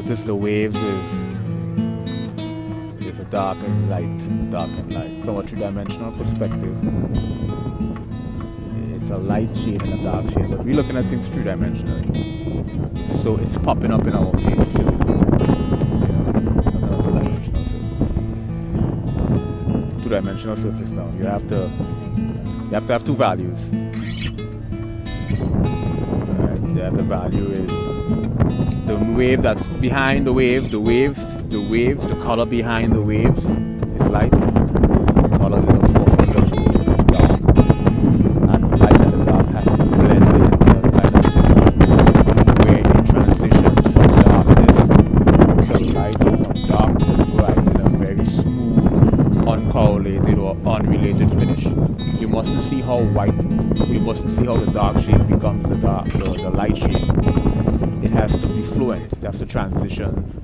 Notice the waves is a dark and light, dark and light. From a three-dimensional perspective, it's a light shade and a dark shade, but we're looking at things three-dimensionally. So it's popping up in our face physically. Two-dimensional surface now. You have to have two values. The value is the wave that's behind the wave, the color behind the waves is light, the colors in the forefront of the wave is dark, and the light and the dark has to blend into a kind of symphony where it transitions from darkness to light, from dark to bright in a very smooth, uncorrelated or unrelated finish. You mustn't see how the dark shade becomes the light shade. It has to be fluent. It has to transition